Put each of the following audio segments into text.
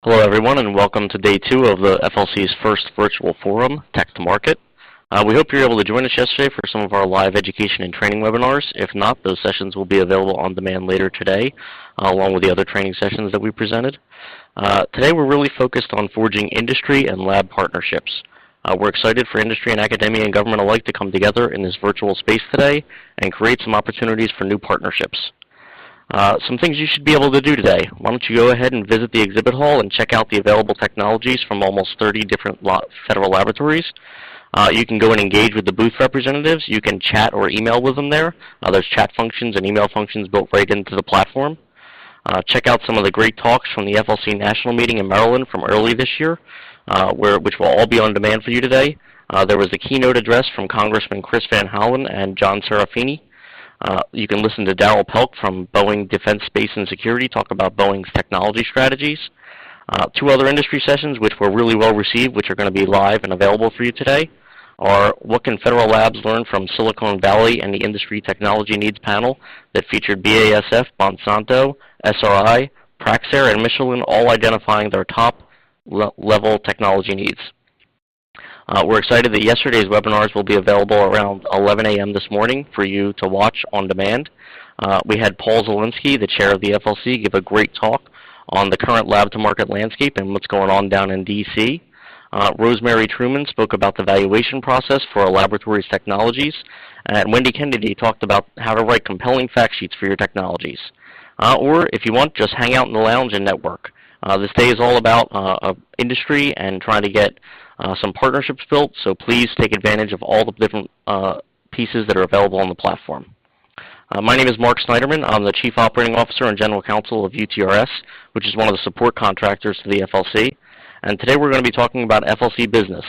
Hello everyone, and welcome to day 2 of the FLC's first virtual forum, Tech to Market. We hope you were able to join us yesterday for some of our live education and training webinars. If not, those sessions will be available on demand later today, along with the other training sessions that we presented. Today we're really focused on forging industry and lab partnerships. We're excited for industry and academia and government alike to come together in this virtual space today and create some opportunities for new partnerships. Some things you should be able to do today. Why don't you go ahead and visit the exhibit hall and check out the available technologies from almost 30 different federal laboratories. You can go and engage with the booth representatives. You can chat or email with them there. There's chat functions and email functions built right into the platform. Check out some of the great talks from the FLC National Meeting in Maryland from early this year, which will all be on demand for you today. There was a keynote address from Congressman Chris Van Hollen and John Serafini. You can listen to Darryl Pelk from Boeing Defense, Space, and Security talk about Boeing's technology strategies. 2 other industry sessions, which were really well received, which are going to be live and available for you today, are What Can Federal Labs Learn from Silicon Valley and the Industry Technology Needs panel that featured BASF, Monsanto, SRI, Praxair, and Michelin, all identifying their top-level technology needs. We're excited that yesterday's webinars will be available around 11 a.m. this morning for you to watch on demand. We had Paul Zielinski, the chair of the FLC, give a great talk on the current lab-to-market landscape and what's going on down in D.C. Rosemary Truman spoke about the valuation process for our laboratories' technologies, and Wendy Kennedy talked about how to write compelling fact sheets for your technologies. Or, if you want, just hang out in the lounge and network. This day is all about industry and trying to get some partnerships built, so please take advantage of all the different pieces that are available on the platform. My name is Mark Snyderman. I'm the Chief Operating Officer and General Counsel of UTRS, which is one of the support contractors to the FLC. And today we're going to be talking about FLCBusiness.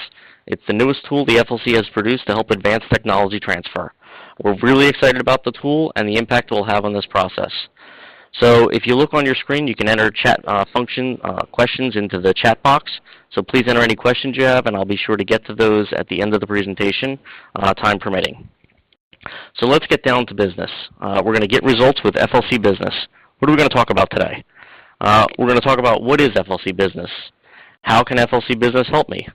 It's the newest tool the FLC has produced to help advance technology transfer. We're really excited about the tool and the impact it will have on this process. So if you look on your screen, you can enter chat function questions into the chat box. So please enter any questions you have, and I'll be sure to get to those at the end of the presentation, time permitting. So let's get down to business. We're going to get results with FLCBusiness. What are we going to talk about today? We're going to talk about what is FLCBusiness. How can FLCBusiness help me?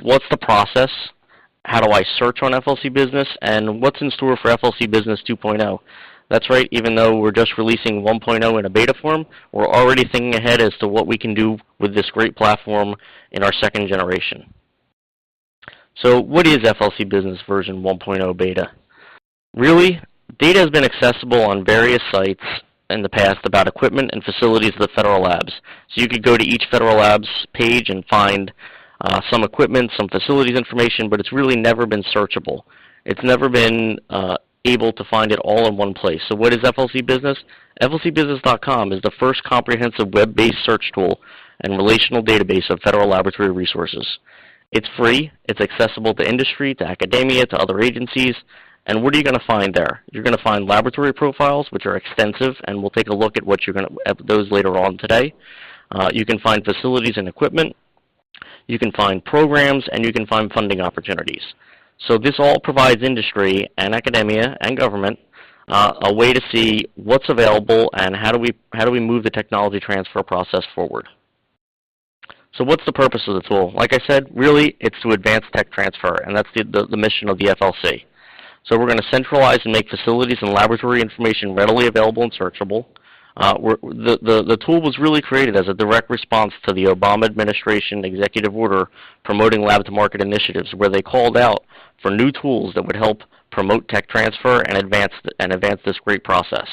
What's the process? How do I search on FLCBusiness? And what's in store for FLCBusiness 2.0? That's right, even though we're just releasing 1.0 in a beta form, we're already thinking ahead as to what we can do with this great platform in our 2nd generation. So what is FLCBusiness version 1.0 beta? Really, data has been accessible on various sites in the past about equipment and facilities of the federal labs. So you could go to each federal labs page and find some equipment, some facilities information, but it's really never been searchable. It's never been able to find it all in one place. So what is FLCBusiness? FLCBusiness.com is the first comprehensive web-based search tool and relational database of federal laboratory resources. It's free, it's accessible to industry, to academia, to other agencies, and what are you going to find there? You're going to find laboratory profiles, which are extensive, and we'll take a look at those later on today. You can find facilities and equipment, you can find programs, and you can find funding opportunities. So this all provides industry and academia and government a way to see what's available and how do we move the technology transfer process forward. So what's the purpose of the tool? Like I said, really it's to advance tech transfer, and that's the mission of the FLC. So we're going to centralize and make facilities and laboratory information readily available and searchable. The tool was really created as a direct response to the Obama administration executive order promoting lab-to-market initiatives, where they called out for new tools that would help promote tech transfer and advance this great process.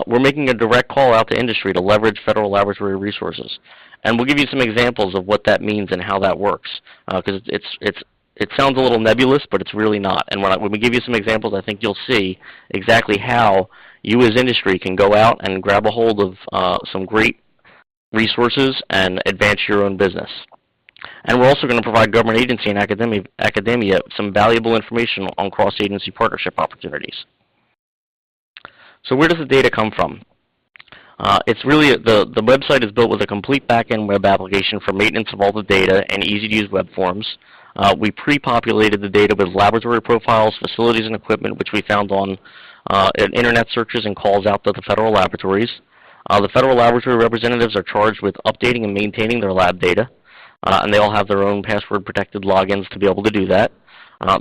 We're making a direct call out to industry to leverage federal laboratory resources, and we'll give you some examples of what that means and how that works, because it sounds a little nebulous, but it's really not. And when we give you some examples, I think you'll see exactly how you as industry can go out and grab a hold of some great resources and advance your own business. And we're also going to provide government agency and academia some valuable information on cross-agency partnership opportunities. So where does the data come from? It's really, the website is built with a complete back-end web application for maintenance of all the data and easy-to-use web forms. We pre-populated the data with laboratory profiles, facilities, and equipment, which we found on internet searches and calls out to the federal laboratories. The federal laboratory representatives are charged with updating and maintaining their lab data, and they all have their own password-protected logins to be able to do that.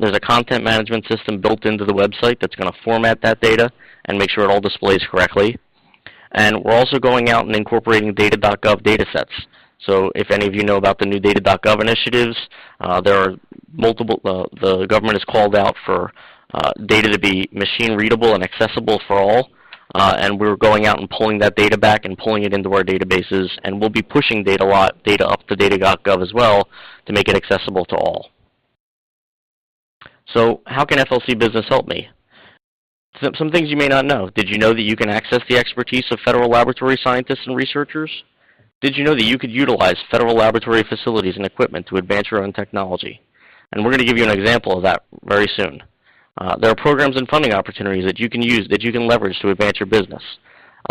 There's a content management system built into the website that's going to format that data and make sure it all displays correctly. And we're also going out and incorporating data.gov datasets. So if any of you know about the new data.gov initiatives, there are multiple, the government has called out for data to be machine readable and accessible for all. And we're going out and pulling that data back and pulling it into our databases, and we'll be pushing data up to data.gov as well to make it accessible to all. So how can FLCBusiness help me? Some things you may not know. Did you know that you can access the expertise of federal laboratory scientists and researchers? Did you know that you could utilize federal laboratory facilities and equipment to advance your own technology? And we're going to give you an example of that very soon. There are programs and funding opportunities that you can use, that you can leverage to advance your business.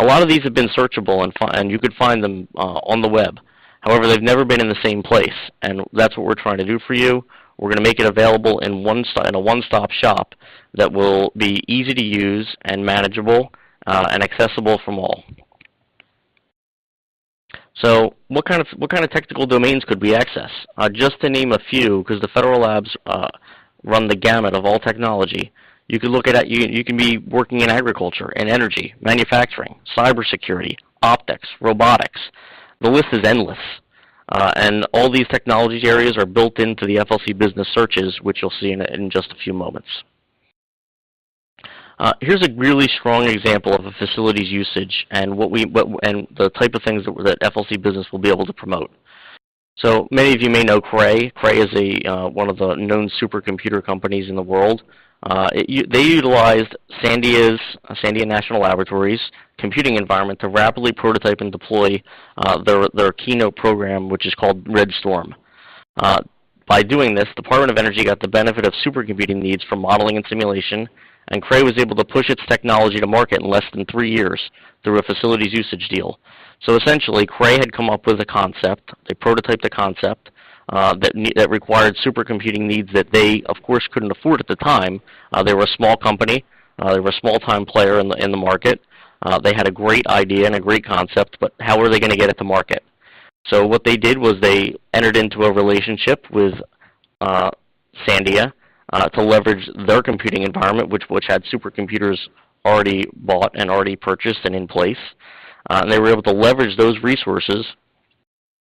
A lot of these have been searchable, and you could find them on the web. However, they've never been in the same place, and that's what we're trying to do for you. We're going to make it available in a one-stop shop that will be easy to use and manageable and accessible from all. So what kind of technical domains could we access? Just to name a few, because the federal labs run the gamut of all technology. You could look at you can be working in agriculture and energy, manufacturing, cybersecurity, optics, robotics. The list is endless. And all these technology areas are built into the FLCBusiness searches, which you'll see in just a few moments. Here's a really strong example of a facilities usage and the type of things that FLCBusiness will be able to promote. So many of you may know Cray. Cray is one of the known supercomputer companies in the world. They utilized Sandia National Laboratories computing environment to rapidly prototype and deploy their keynote program, which is called RedStorm. By doing this, the Department of Energy got the benefit of supercomputing needs for modeling and simulation, and Cray was able to push its technology to market in less than 3 years through a facilities usage deal. So essentially, Cray had come up with a concept. They prototyped a concept that required supercomputing needs that they, of course, couldn't afford at the time. They were a small company. They were a small-time player in the market. They had a great idea and a great concept, but how were they going to get it to market? So what they did was they entered into a relationship with Sandia to leverage their computing environment, which had supercomputers already bought and already purchased and in place. And they were able to leverage those resources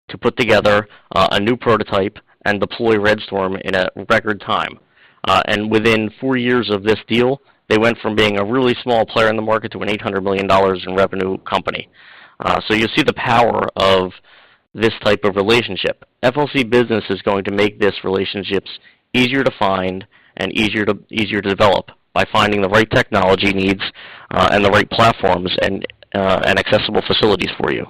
to put together a new prototype and deploy RedStorm in a record time. And within 4 years of this deal, they went from being a really small player in the market to an $800 million in revenue company. So you see the power of this type of relationship. FLCBusiness is going to make this relationships easier to find and easier to develop by finding the right technology needs and the right platforms and accessible facilities for you.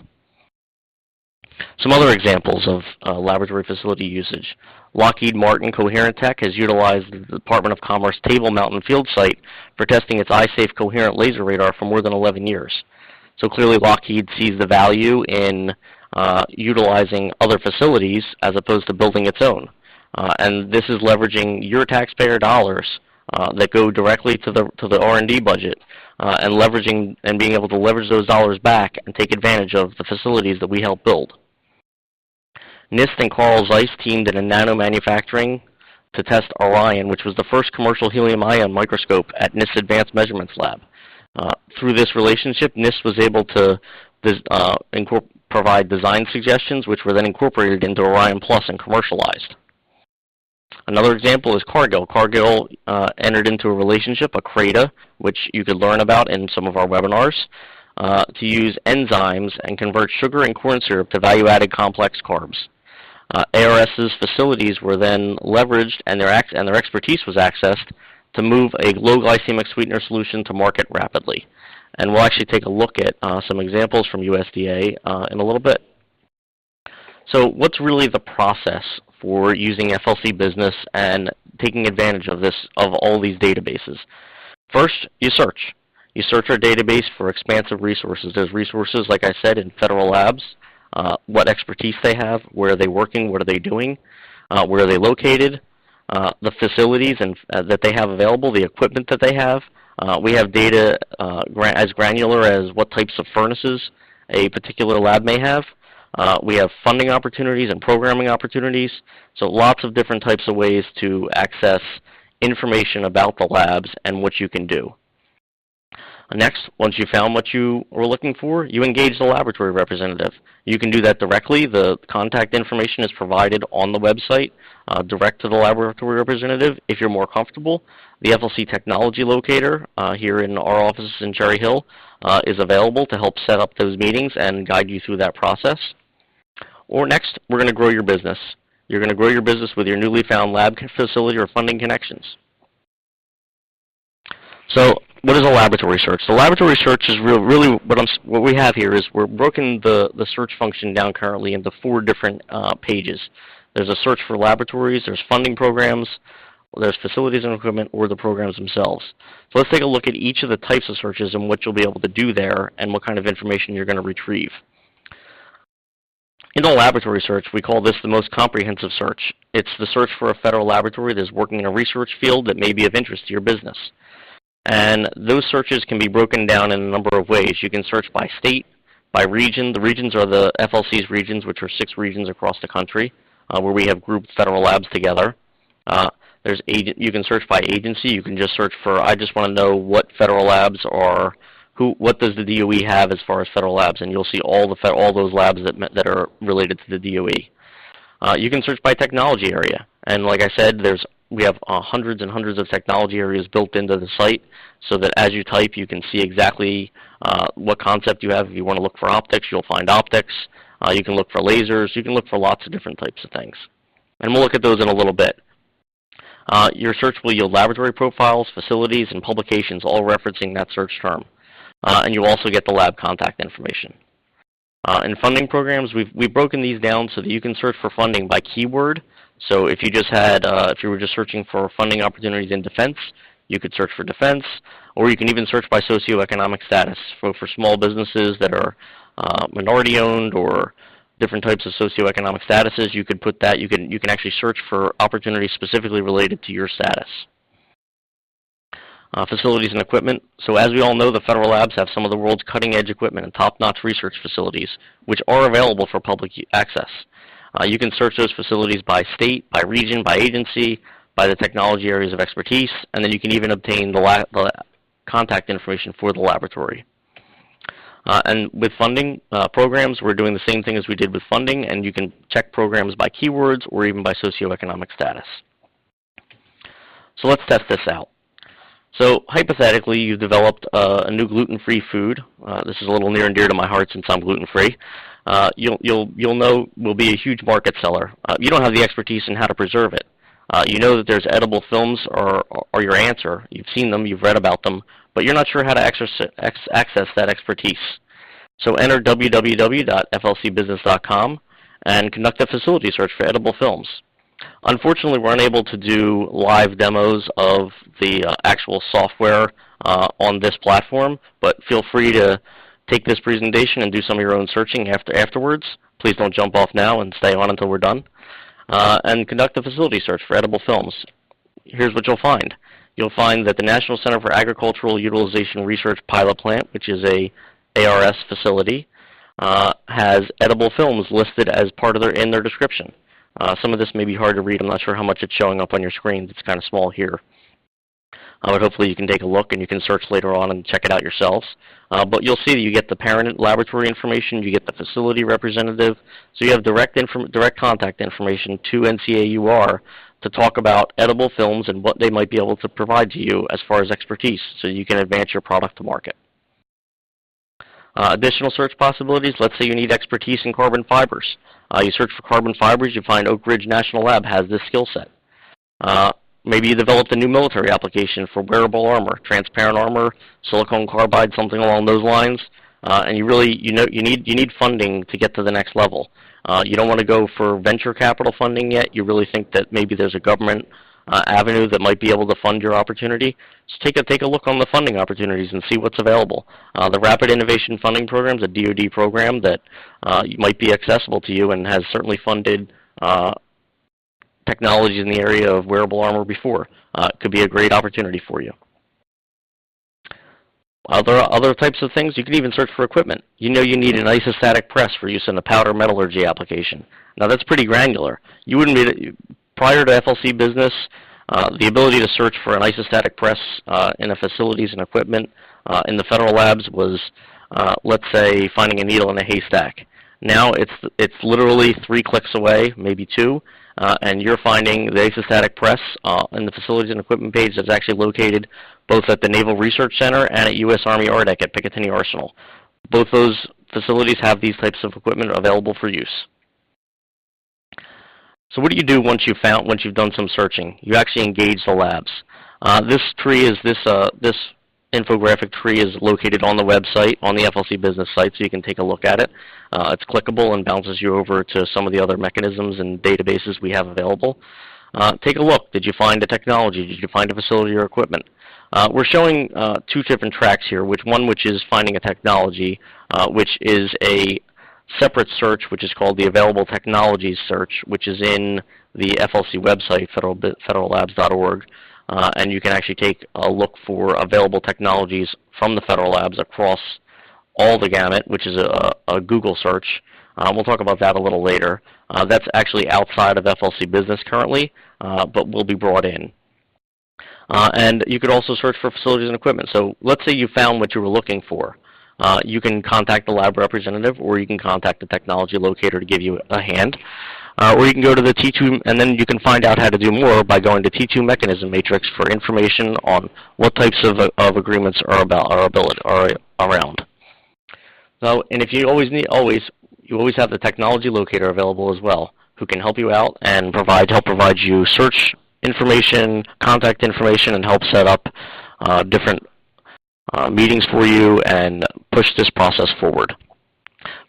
Some other examples of laboratory facility usage. Lockheed Martin Coherent Tech has utilized the Department of Commerce Table Mountain Field Site for testing its iSafe coherent laser radar for more than 11 years. So clearly Lockheed sees the value in utilizing other facilities as opposed to building its own. And this is leveraging your taxpayer dollars that go directly to the R&D budget and leveraging and being able to leverage those dollars back and take advantage of the facilities that we help build. NIST and Carl Zeiss teamed in a nano manufacturing to test Orion, which was the first commercial helium-ion microscope at NIST's Advanced Measurements Lab. Through this relationship, NIST was able to provide design suggestions, which were then incorporated into Orion Plus and commercialized. Another example is Cargill. Cargill entered into a relationship, a CRADA, which you could learn about in some of our webinars, to use enzymes and convert sugar and corn syrup to value-added complex carbs. ARS's facilities were then leveraged and their expertise was accessed to move a low glycemic sweetener solution to market rapidly. And we'll actually take a look at some examples from USDA in a little bit. So what's really the process for using FLCBusiness and taking advantage of all these databases? First, you search. You search our database for expansive resources. There's resources, like I said, in federal labs, what expertise they have, where are they working, what are they doing, where are they located, the facilities that they have available, the equipment that they have. We have data as granular as what types of furnaces a particular lab may have. We have funding opportunities and programming opportunities, so lots of different types of ways to access information about the labs and what you can do. Next, once you found what you were looking for, you engage the laboratory representative. You can do that directly. The contact information is provided on the website, direct to the laboratory representative if you're more comfortable. The FLC Technology Locator here in our offices in Cherry Hill is available to help set up those meetings and guide you through that process. Or next, we're going to grow your business. You're going to grow your business with your newly found lab facility or funding connections. So what is a laboratory search? The laboratory search is really what we have here is we're broken the search function down currently into 4 different pages. There's a search for laboratories, there's funding programs, there's facilities and equipment, or the programs themselves. So let's take a look at each of the types of searches and what you'll be able to do there and what kind of information you're going to retrieve. In a laboratory search, we call this the most comprehensive search. It's the search for a federal laboratory that's working in a research field that may be of interest to your business. And those searches can be broken down in a number of ways. You can search by state, by region. The regions are the FLC's regions, which are 6 regions across the country where we have grouped federal labs together. You can search by agency. You can just search for, I just want to know what federal labs are, what does the DOE have as far as federal labs, and you'll see all those labs that are related to the DOE. You can search by technology area, and like I said, we have hundreds and hundreds of technology areas built into the site so that as you type, you can see exactly what concept you have. If you want to look for optics, you'll find optics. You can look for lasers. You can look for lots of different types of things. And we'll look at those in a little bit. Your search will yield laboratory profiles, facilities, and publications, all referencing that search term. And you'll also get the lab contact information. In funding programs, we've broken these down so that you can search for funding by keyword. So if you were just searching for funding opportunities in defense, you could search for defense, or you can even search by socioeconomic status. For small businesses that are minority-owned or different types of socioeconomic statuses, you could put that. You can actually search for opportunities specifically related to your status. Facilities and equipment. So as we all know, the federal labs have some of the world's cutting-edge equipment and top-notch research facilities, which are available for public access. You can search those facilities by state, by region, by agency, by the technology areas of expertise, and then you can even obtain the contact information for the laboratory. And with funding programs, we're doing the same thing as we did with funding, and you can check programs by keywords or even by socioeconomic status. So let's test this out. So hypothetically, you've developed a new gluten-free food. This is a little near and dear to my heart since I'm gluten-free. You'll know will be a huge market seller. You don't have the expertise in how to preserve it. You know that there's edible films are your answer. You've seen them, you've read about them, but you're not sure how to access that expertise. So enter www.flcbusiness.com and conduct a facility search for edible films. Unfortunately, we're unable to do live demos of the actual software on this platform, but feel free to take this presentation and do some of your own searching afterwards. Please don't jump off now and stay on until we're done. And conduct a facility search for edible films. Here's what you'll find. You'll find that the National Center for Agricultural Utilization Research Pilot Plant, which is a ARS facility, has edible films listed as part of in their description. Some of this may be hard to read. I'm not sure how much it's showing up on your screens. It's kind of small here. But hopefully you can take a look and you can search later on and check it out yourselves. But you'll see that you get the parent laboratory information, you get the facility representative, so you have direct contact information to NCAUR to talk about edible films and what they might be able to provide to you as far as expertise so you can advance your product to market. Additional search possibilities, let's say you need expertise in carbon fibers. You search for carbon fibers, you find Oak Ridge National Lab has this skill set. Maybe you developed a new military application for wearable armor, transparent armor, silicone carbide, something along those lines, and you need funding to get to the next level. You don't want to go for venture capital funding yet. You really think that maybe there's a government avenue that might be able to fund your opportunity. So take a look on the funding opportunities and see what's available. The Rapid Innovation Funding Program is a DoD program that might be accessible to you and has certainly funded technologies in the area of wearable armor before. It could be a great opportunity for you. Other types of things, you can even search for equipment. You know you need an isostatic press for use in a powder metallurgy application. Now that's pretty granular. You wouldn't be, prior to FLC Business, the ability to search for an isostatic press in a facilities and equipment in the federal labs was, let's say, finding a needle in a haystack. Now it's literally 3 clicks away, maybe 2, and you're finding the isostatic press in the facilities and equipment page that's actually located both at the Naval Research Center and at U.S. Army RDEC at Picatinny Arsenal. Both those facilities have these types of equipment available for use. So what do you do once you've done some searching? You actually engage the labs. This infographic tree is located on the website, on the FLC Business site, so you can take a look at it. It's clickable and bounces you over to some of the other mechanisms and databases we have available. Take a look. Did you find a technology? Did you find a facility or equipment? We're showing 2 different tracks here, which is finding a technology, which is a separate search, which is called the Available Technologies search, which is in the FLC website, federallabs.org, and you can actually take a look for available technologies from the federal labs across all the gamut, which is a Google search. We'll talk about that a little later. That's actually outside of FLC Business currently, but will be brought in. And you could also search for facilities and equipment. So let's say you found what you were looking for. You can contact the lab representative, or you can contact the technology locator to give you a hand. Or you can go to the T2, and then you can find out how to do more by going to T2 Mechanism Matrix for information on what types of agreements are around. So, and if you always have the technology locator available as well, who can help you out and help provide you search information, contact information, and help set up different meetings for you and push this process forward.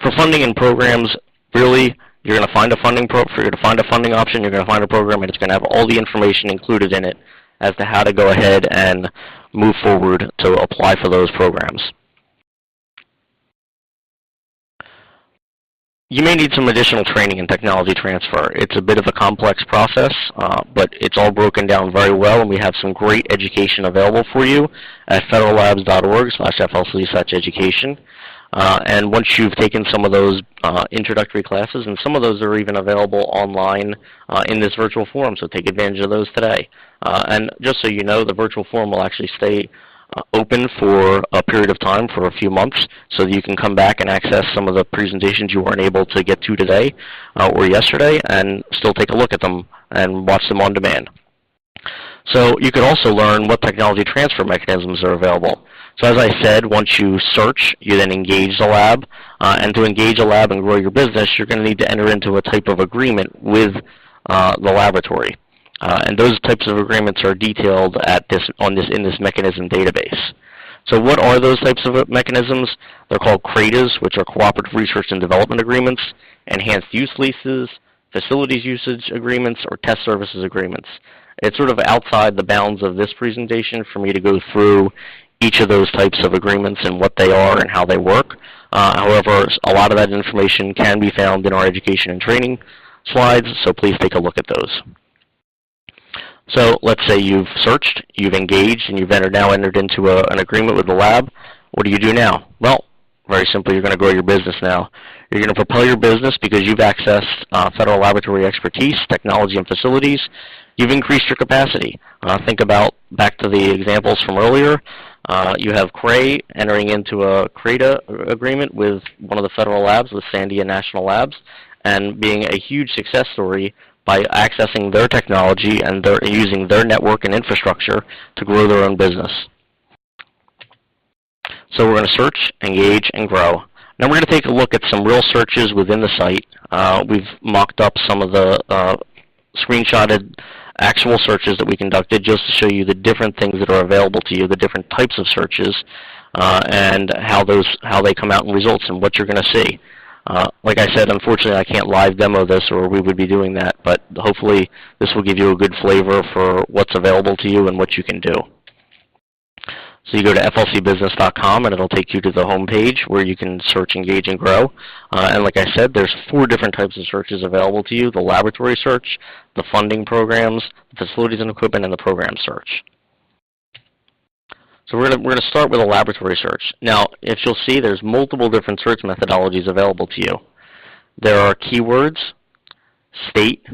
For funding and programs, really, you're going to find a funding option, you're going to find a program, and it's going to have all the information included in it as to how to go ahead and move forward to apply for those programs. You may need some additional training in technology transfer. It's a bit of a complex process, but it's all broken down very well, and we have some great education available for you at federallabs.org/FLC/education. And once you've taken some of those introductory classes, and some of those are even available online in this virtual forum, so take advantage of those today. And just so you know, the virtual forum will actually stay open for a period of time, for a few months, so that you can come back and access some of the presentations you weren't able to get to today or yesterday, and still take a look at them and watch them on demand. So you could also learn what technology transfer mechanisms are available. So as I said, once you search, you then engage the lab, and to engage a lab and grow your business, you're going to need to enter into a type of agreement with the laboratory. And those types of agreements are detailed in this mechanism database. So what are those types of mechanisms? They're called CRADAs, which are Cooperative Research and Development Agreements, Enhanced Use Leases, Facilities Usage Agreements, or Test Services Agreements. It's sort of outside the bounds of this presentation for me to go through each of those types of agreements and what they are and how they work. However, a lot of that information can be found in our education and training slides, so please take a look at those. So let's say you've searched, you've engaged, and you've now entered into an agreement with the lab. What do you do now? Well, very simply, you're going to grow your business now. You're going to propel your business because you've accessed federal laboratory expertise, technology, and facilities. You've increased your capacity. Think about back to the examples from earlier. You have CRAE entering into a CRADA agreement with one of the federal labs, with Sandia National Labs, and being a huge success story by accessing their technology and using their network and infrastructure to grow their own business. So we're going to search, engage, and grow. Now we're going to take a look at some real searches within the site. We've mocked up some of the screenshotted actual searches that we conducted just to show you the different things that are available to you, the different types of searches, and how they come out in results and what you're going to see. Like I said, unfortunately I can't live demo this, or we would be doing that, but hopefully this will give you a good flavor for what's available to you and what you can do. So you go to FLCBusiness.com and it'll take you to the home page where you can search, engage, and grow. And like I said, there's 4 different types of searches available to you: the laboratory search, the funding programs, the facilities and equipment, and the program search. So we're gonna start with a laboratory search. Now, if you'll see, there's multiple different search methodologies available to you. There are keywords, state,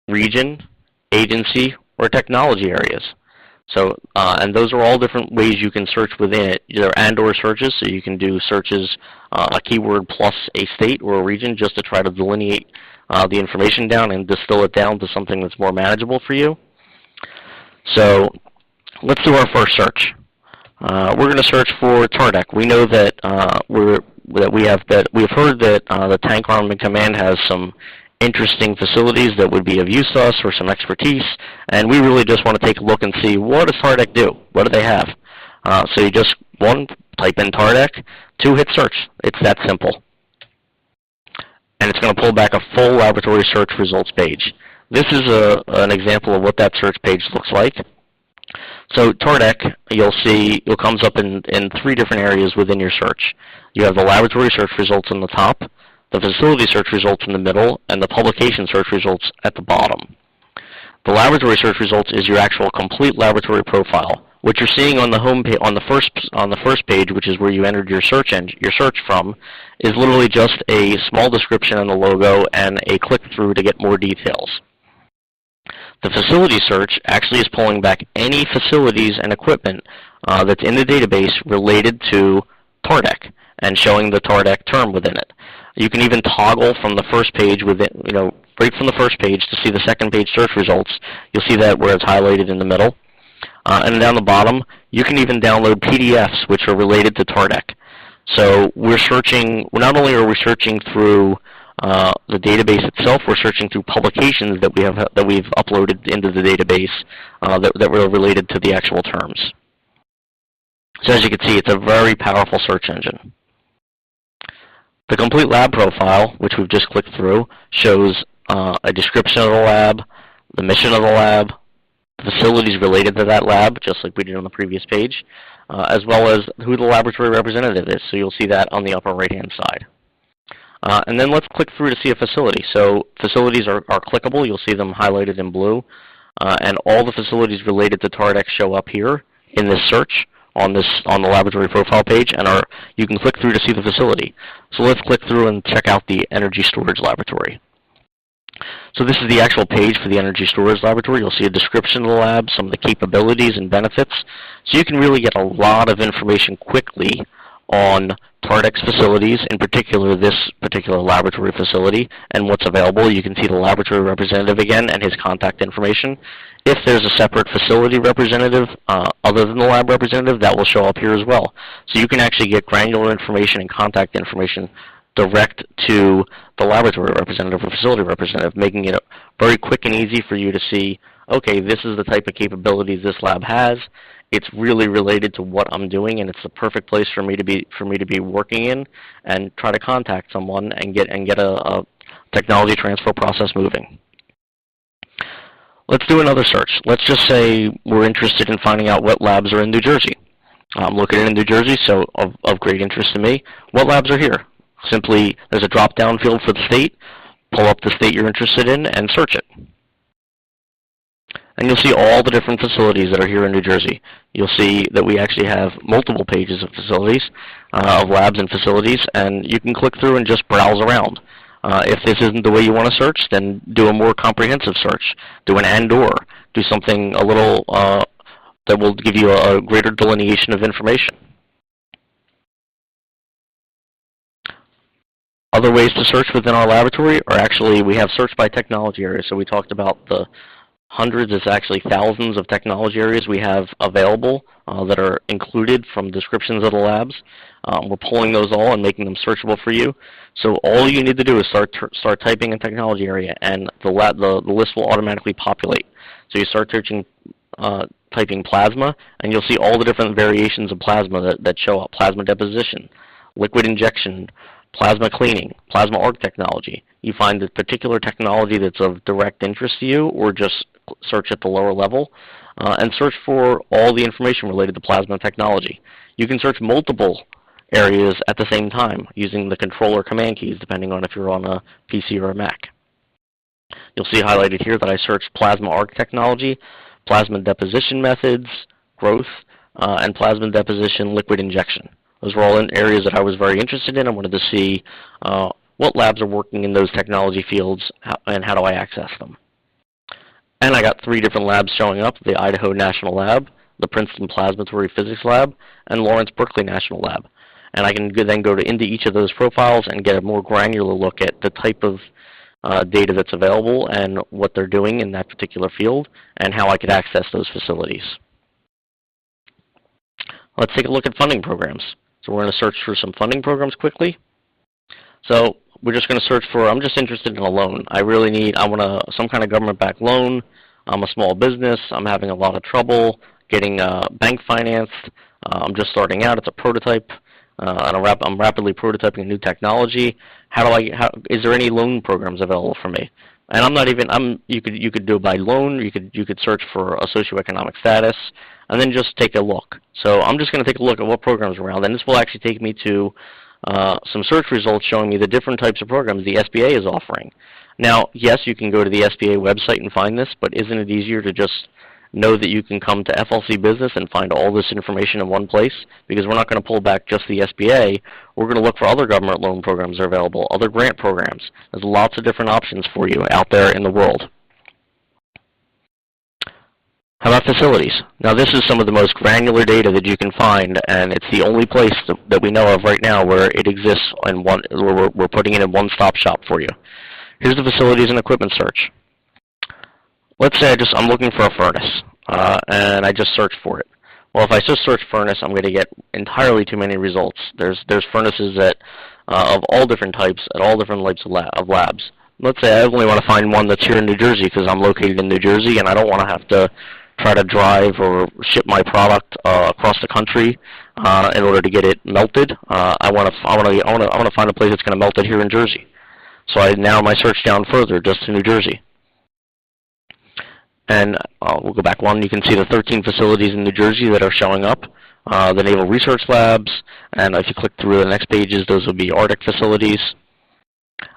region, agency, or technology areas. So, and those are all different ways you can search within it. There are and/or searches, so you can do searches, a keyword plus a state or a region, just to try to delineate the information down and distill it down to something that's more manageable for you. So, let's do our first search. We're going to search for TARDEC. We know that we've heard that the Tank Armament Command has some interesting facilities that would be of use to us, or some expertise, and we really just want to take a look and see, what does TARDEC do? What do they have? So you just, one, type in TARDEC, two, hit search. It's that simple. And it's going to pull back a full laboratory search results page. This is an example of what that search page looks like. So TARDEC, you'll see, it comes up in three different areas within your search. You have the laboratory search results on the top, the facility search results in the middle, and the publication search results at the bottom. The laboratory search results is your actual complete laboratory profile. What you're seeing on the home page, on the first page, which is where you entered your search from, is literally just a small description and a logo and a click through to get more details. The facility search actually is pulling back any facilities and equipment that's in the database related to TARDEC and showing the TARDEC term within it. You can even toggle from the first page within, right from the first page to see the second page search results. You'll see that where it's highlighted in the middle. And down the bottom, you can even download PDFs which are related to TARDEC. So we're searching, not only are we searching through the database itself, we're searching through publications that we've uploaded into the database that were related to the actual terms. So as you can see, it's a very powerful search engine. The complete lab profile, which we've just clicked through, shows a description of the lab, the mission of the lab, facilities related to that lab, just like we did on the previous page, as well as who the laboratory representative is. So you'll see that on the upper right-hand side. And then let's click through to see a facility. So facilities are clickable. You'll see them highlighted in blue. And all the facilities related to TARDEC show up here in this search on the laboratory profile page, and you can click through to see the facility. So let's click through and check out the energy storage laboratory. So this is the actual page for the energy storage laboratory. You'll see a description of the lab, some of the capabilities and benefits. So you can really get a lot of information quickly on TARDEC's facilities, in particular this particular laboratory facility, and what's available. You can see the laboratory representative again and his contact information. If there's a separate facility representative other than the lab representative, that will show up here as well. So you can actually get granular information and contact information direct to the laboratory representative or facility representative, making it very quick and easy for you to see, okay, this is the type of capabilities this lab has. It's really related to what I'm doing, and it's the perfect place for me to be working in, and try to contact someone and get a technology transfer process moving. Let's do another search. Let's just say we're interested in finding out what labs are in New Jersey. I'm located in New Jersey, so of great interest to me. What labs are here? Simply, there's a drop-down field for the state. Pull up the state you're interested in and search it. And you'll see all the different facilities that are here in New Jersey. You'll see that we actually have multiple pages of facilities, of labs and facilities, and you can click through and just browse around. If this isn't the way you want to search, then do a more comprehensive search. Do an and/or. Do something a little that will give you a greater delineation of information. Other ways to search within our laboratory are actually, we have search by technology area. So we talked about the hundreds, it's actually thousands of technology areas we have available that are included from descriptions of the labs. We're pulling those all and making them searchable for you. So all you need to do is start typing in technology area, and the list will automatically populate. So you start typing plasma, and you'll see all the different variations of plasma that show up. Plasma deposition, liquid injection, plasma cleaning, plasma arc technology. You find the particular technology that's of direct interest to you, or just search at the lower level, and search for all the information related to plasma technology. You can search multiple areas at the same time using the controller command keys, depending on if you're on a PC or a Mac. You'll see highlighted here that I searched plasma arc technology, plasma deposition methods, growth, and plasma deposition, liquid injection. Those were all in areas that I was very interested in. I wanted to see what labs are working in those technology fields and how do I access them. And I got 3 different labs showing up: the Idaho National Lab, the Princeton Plasmatory Physics Lab, and Lawrence Berkeley National Lab. And I can then go into each of those profiles and get a more granular look at the type of data that's available and what they're doing in that particular field and how I could access those facilities. Let's take a look at funding programs. So we're going to search for some funding programs quickly. So we're just going to search for, I'm just interested in a loan. I want some kind of government-backed loan. I'm a small business. I'm having a lot of trouble getting bank financed. I'm just starting out. It's a prototype. And I'm rapidly prototyping a new technology. Is there any loan programs available for me? And you could do it by loan. You could search for a socioeconomic status, and then just take a look. So I'm just going to take a look at what programs are around, and this will actually take me to some search results showing me the different types of programs the SBA is offering. Now, yes, you can go to the SBA website and find this, but isn't it easier to just know that you can come to FLCBusiness and find all this information in one place? Because we're not going to pull back just the SBA. We're going to look for other government loan programs that are available, other grant programs. There's lots of different options for you out there in the world. How about facilities? Now, this is some of the most granular data that you can find, and it's the only place that we know of right now where it exists in where we're putting it in one-stop shop for you. Here's the facilities and equipment search. Let's say I'm looking for a furnace, and I just search for it. Well, if I just search furnace, I'm going to get entirely too many results. There's furnaces of all different types at all different types of labs. Let's say I only want to find one that's here in New Jersey because I'm located in New Jersey, and I don't want to have to try to drive or ship my product across the country in order to get it melted. I want to find a place that's going to melt it here in Jersey. So I narrow my search down further, just to New Jersey. And we'll go back one. You can see the 13 facilities in New Jersey that are showing up, the Naval Research Labs, and if you click through the next pages, those will be Arctic facilities.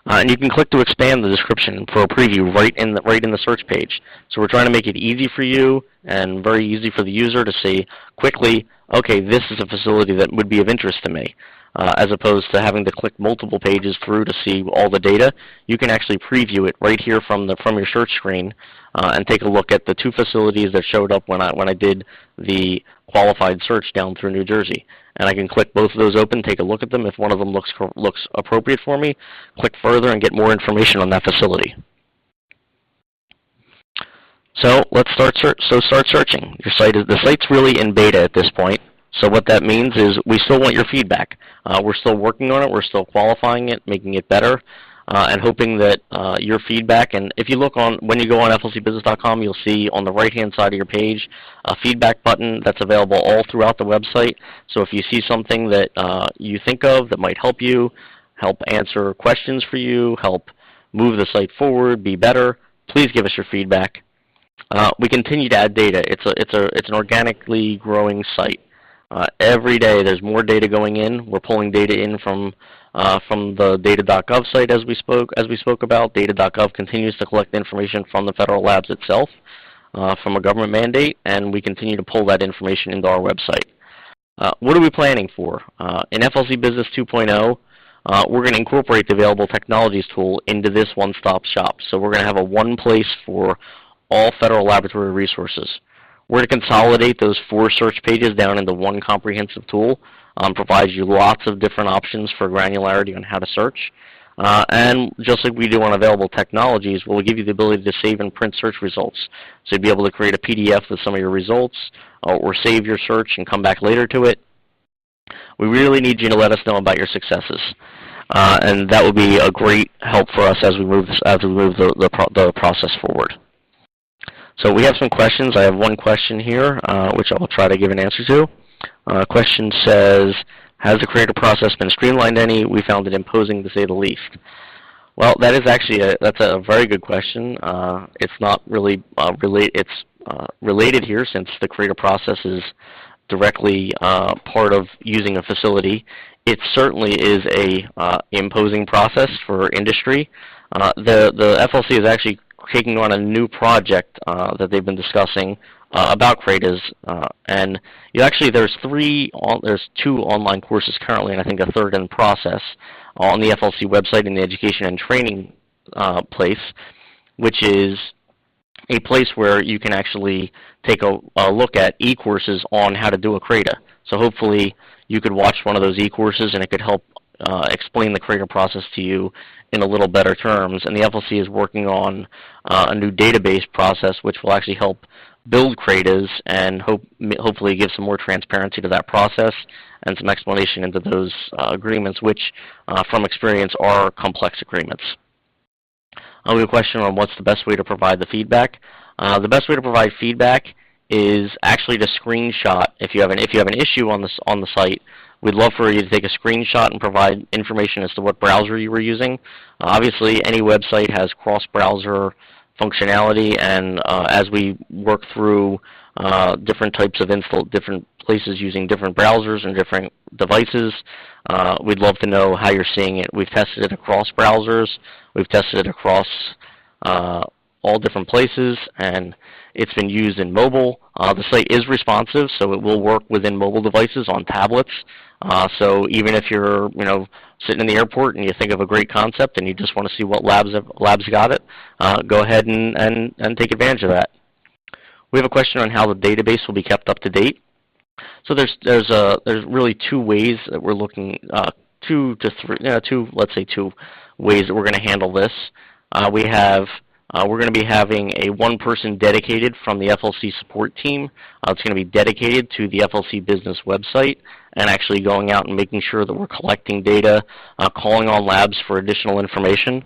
And you can click to expand the description for a preview right in the search page. So we're trying to make it easy for you and very easy for the user to see quickly, okay, this is a facility that would be of interest to me. As opposed to having to click multiple pages through to see all the data, you can actually preview it right here from your search screen and take a look at the 2 facilities that showed up when I did the qualified search down through New Jersey. And I can click both of those open, take a look at them. If one of them looks appropriate for me, click further and get more information on that facility. So let's start searching. The site's really in beta at this point. So what that means is we still want your feedback. We're still working on it. We're still qualifying it, making it better, and hoping that your feedback, and if you look when you go on FLCBusiness.com, you'll see on the right-hand side of your page a feedback button that's available all throughout the website. So if you see something that you think of that might help you, help answer questions for you, help move the site forward, be better, please give us your feedback. We continue to add data. It's an organically growing site. Every day there's more data going in. We're pulling data in from the data.gov site as we spoke about. Data.gov continues to collect information from the federal labs itself, from a government mandate, and we continue to pull that information into our website. What are we planning for? In FLC Business 2.0, we're going to incorporate the Available Technologies tool into this one-stop shop. So we're going to have a one place for all federal laboratory resources. We're going to consolidate those 4 search pages down into one comprehensive tool, provides you lots of different options for granularity on how to search. And just like we do on Available Technologies, we'll give you the ability to save and print search results. So you'll be able to create a PDF with some of your results, or save your search and come back later to it. We really need you to let us know about your successes. And that will be a great help for us as we move the process forward. So we have some questions. I have one question here, which I'll try to give an answer to. Question says, has the creative process been streamlined any? We found it imposing, to say the least. Well, that is actually that's a very good question. It's not really related here, since the creative process is directly part of using a facility. It certainly is a imposing process for industry. The FLC is actually taking on a new project that they've been discussing about creatives, and there's two online courses currently, and I think a third in process on the FLC website in the education and training place, which is a place where you can actually take a look at e-courses on how to do a CRADA. So hopefully you could watch one of those e-courses and it could help explain the CRADA process to you in a little better terms. And the FLC is working on a new database process which will actually help build CRADAs and hopefully give some more transparency to that process and some explanation into those agreements, which from experience are complex agreements. We have a question on what's the best way to provide the feedback. The best way to provide feedback is actually to screenshot. If you have an issue on the site, we'd love for you to take a screenshot and provide information as to what browser you were using. Obviously, any website has cross-browser functionality, and as we work through different types of different places using different browsers and different devices, we'd love to know how you're seeing it. We've tested it across browsers. We've tested it across all different places, and it's been used in mobile. The site is responsive, so it will work within mobile devices on tablets. So even if you're sitting in the airport and you think of a great concept and you just want to see what labs got it, go ahead and take advantage of that. We have a question on how the database will be kept up to date. So there's really two ways that we're looking, let's say two ways that we're going to handle this. We're going to be having a one-person dedicated from the FLC support team. It's going to be dedicated to the FLCBusiness website and actually going out and making sure that we're collecting data, calling on labs for additional information.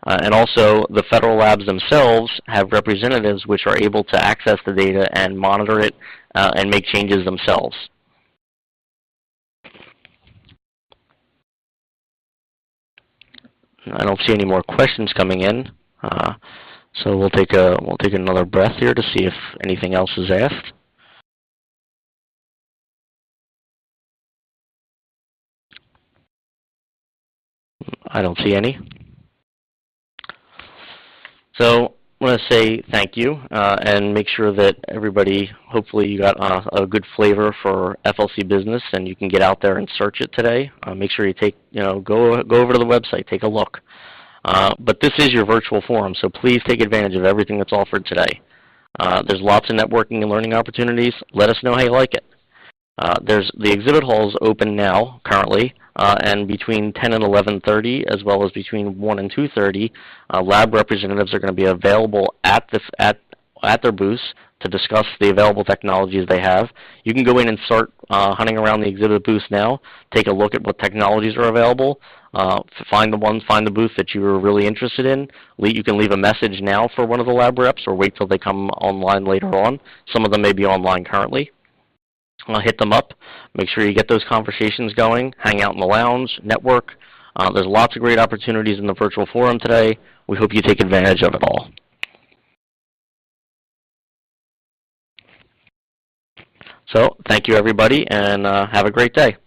And also, the federal labs themselves have representatives which are able to access the data and monitor it and make changes themselves. I don't see any more questions coming in. So we'll take another breath here to see if anything else is asked. I don't see any. So I want to say thank you and make sure that everybody, hopefully you got a good flavor for FLCBusiness and you can get out there and search it today. Make sure you go over to the website, take a look. But this is your virtual forum, so please take advantage of everything that's offered today. There's lots of networking and learning opportunities. Let us know how you like it. The exhibit hall is open now, currently, and between 10 and 11:30, as well as between 1 and 2:30, lab representatives are going to be available at their booths to discuss the available technologies they have. You can go in and start hunting around the exhibit booths now, take a look at what technologies are available, find the booth that you were really interested in. You can leave a message now for one of the lab reps or wait till they come online later on. Some of them may be online currently. Hit them up. Make sure you get those conversations going. Hang out in the lounge, network. There's lots of great opportunities in the virtual forum today. We hope you take advantage of it all. So thank you, everybody, and have a great day.